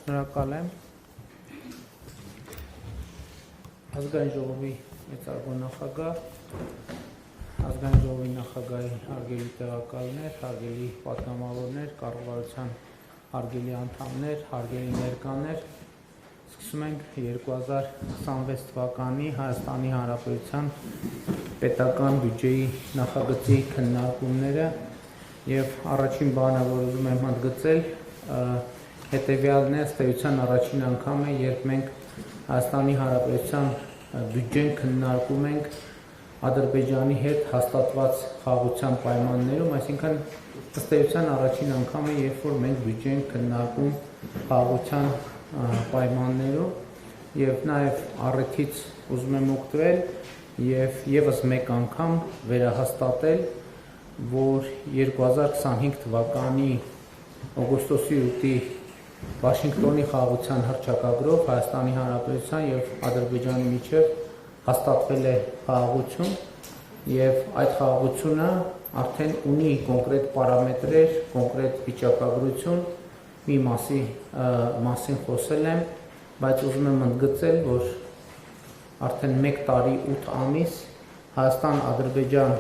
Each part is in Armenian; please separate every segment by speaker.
Speaker 1: Շնորհակալ եմ ազգային ժողովի մեծարգո նախագահ, ազգային ժողովի նախագահի հարգելի տեղակալներ, հարգելի պատգամավորներ, կառավարության հարգելի անդամներ, հարգելի ներկաներ, սկսում ենք 2026 թվականի Հայաստանի Հանրապետության պետական բյուջեի նախագծի քննարկումները եւ առաջին բանը, որ ուզում եմ ընդգծել, հետևյալն է, ըստ էության առաջին անգամ է, երբ մենք Հայաստանի Հանրապետության բյուջեն քննարկում ենք Ադրբեջանի հետ հաստատված խաղաղության պայմաններում, այսինքն ըստ էության առաջին անգամ է, երբ որ մենք բյուջեն քննարկում խաղաղության պայմաններում եւ նաեւ առիթից ուզում եմ օգտվել եւ եւս մեկ անգամ վերահաստատել, որ 2025 թվականի օգոստոսի 8-ի Վաշինգտոնի խաղաղության հռչակագրով Հայաստանի Հանրապետության եւ Ադրբեջանի միջեւ հաստատվել է խաղաղություն եւ այդ խաղաղությունը արդեն ունի կոնկրետ պարամետրեր, կոնկրետ վիճակագրություն, մի մասին խոսել եմ, բայց ուզում եմ ընդգծել, որ արդեն 1 տարի 8 ամիս Հայաստան-Ադրբեջան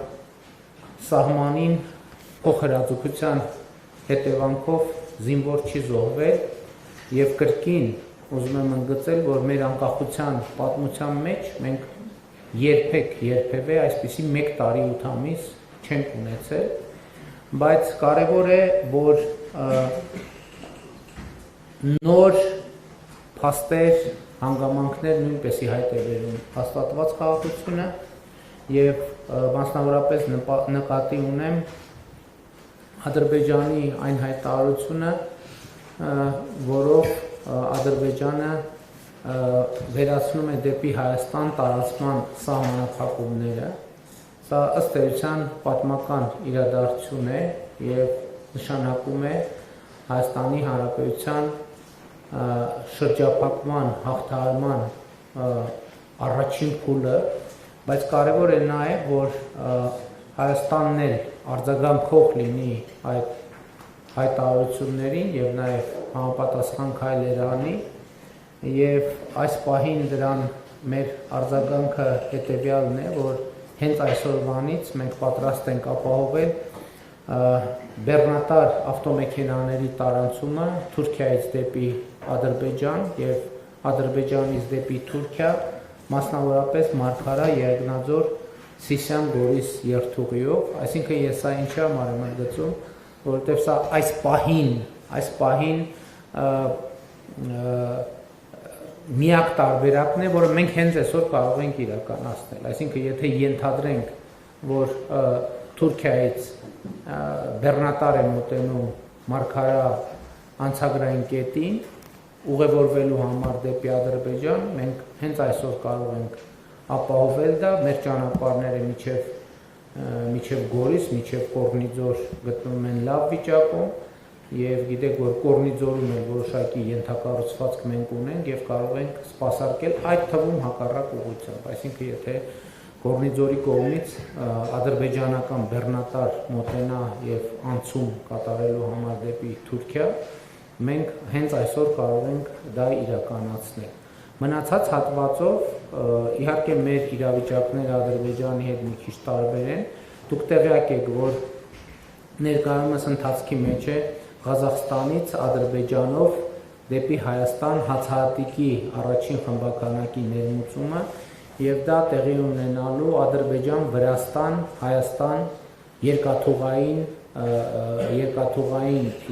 Speaker 1: սահմանին փոխհրաձգության հետևանքով զինվոր չի զոհվել եւ կրկին ուզում եմ ընդգծել, որ մեր անկախության պատմության մեջ մենք երբևէ այսպիսի 1 տարի 8 ամիս չենք ունեցել, բայց կարևոր է, որ նոր փաստեր, հանգամանքներ նույնպեսի հայտ է բերում հաստատված խաղաղությունը եւ մասնավորապես նկատի ունեմ Ադրբեջանի այն հայտարարությունը, որով Ադրբեջանը վերացնում է դեպի Հայաստան տարածման սահմանափակումները, սա ըստ էության պատմական իրադարձություն է եւ նշանակում է Հայաստանի Հանրապետության շրջափակման հաղթահարման առաջին փուլը, բայց կարևոր է նաեւ, որ Հայաստանն էլ արձագանքող լինի այդ հայտարարություններին եւ նաեւ համապատասխան քայլեր անի եւ այս պահին դրան մեր արձագանքը հետեւյալն է, որ հենց այսօրվանից մենք պատրաստ ենք ապահովել բեռնատար ավտոմեքենաների տարանցումը Թուրքիայից դեպի Ադրբեջան եւ Ադրբեջանից դեպի Թուրքիա, մասնավորապես Մարգարա Երգնաձոր Սիսիան Գորիս երթուղիով, այսինքն ես սա ինչի համար եմ ընդգծում, որովհետև սա այս պահին միակ տարբերակն է, որը մենք հենց այսօր կարող ենք իրականացնել, այսինքն եթե ենթադրենք, որ Թուրքիայից բեռնատար է մոտենում Մարգարա անցագրային կետին, ուղևորվելու համար դեպի Ադրբեջան, մենք հենց այսօր կարող ենք ապահովել դա, մեր ճանապարհները միջև Գորիս, միջև Կորնիձոր գտնվում են լավ վիճակում եւ գիտեք, որ Կորնիձորում էլ որոշակի ենթակառուցվածք մենք ունենք եւ կարող ենք սպասարկել այդ թվում հակառակ ուղղությամբ, այսինքն եթե Կորնիձորի կողմից ադրբեջանական բեռնատար մոտենա եւ անցում կատարելու համար դեպի Թուրքիա, մենք հենց այսօր կարող ենք դա իրականացնել։ Մնացած հատվածով իհարկե մեր իրավիճակները Ադրբեջանի հետ մի քիչ տարբեր են, դուք տեղյակ եք, որ ներկայումս ընթացքի մեջ է Ղազախստանից Ադրբեջանով դեպի Հայաստան հացահատիկի առաջին խմբականակի ներմուծումը եւ դա տեղի ունենալու Ադրբեջան-Վրաստան, Հայաստան երկաթուղային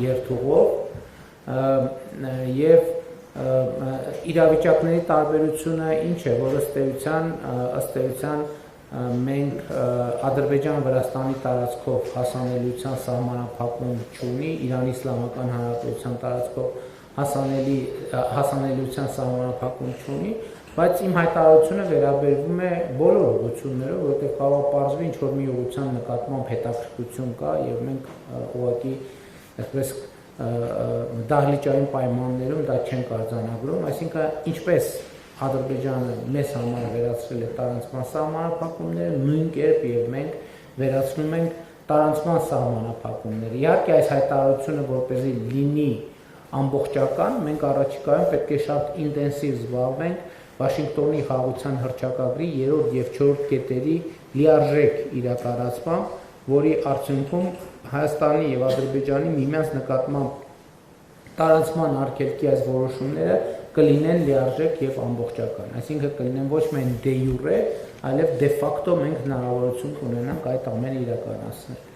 Speaker 1: երթուղով եւ իրավիճակների տարբերությունը ինչ է, որ ըստ էության մենք Ադրբեջան-Վրաստանի տարածքով հասանելիության սահմանափակում չունի, Իրանի Իսլամական Հանրապետության տարածքով հասանելիության սահմանափակում չունի, բայց իմ հայտարարությունը վերաբերվում է բոլոր ուղղություններով, որովհետև կարող պարզվի ինչ-որ մի ուղղության նկատմամբ հետաքրքրություն կա եւ մենք ուղղակի այսպես դահլիճային պայմաններում դա չենք արձանագրում, այսինքն ինչպես Ադրբեջանը մեզ համար վերացրել է տարանցման սահմանափակումները, նույն կերպ եւ մենք վերացնում ենք տարանցման սահմանափակումները։ Իհարկե այս հայտարարությունը որպեսզի լինի ամբողջական, մենք առաջիկայում պետք է շատ ինտենսիվ զբաղվենք Վաշինգտոնի խաղաղության հռչակագրի 3-րդ եւ 4-րդ կետերի լիարժեք իրականացմամբ, որի արդյունքում Հայաստանի եւ Ադրբեջանի միմյանց նկատմամբ տարածման արգելքի այս որոշումները կլինեն լիարժեք եւ ամբողջական, այսինքն կլինեն ոչ միայն դե յուրե, այլև դե ֆակտո մենք հնարավորություն կունենանք այդ ամենը իրականացնել։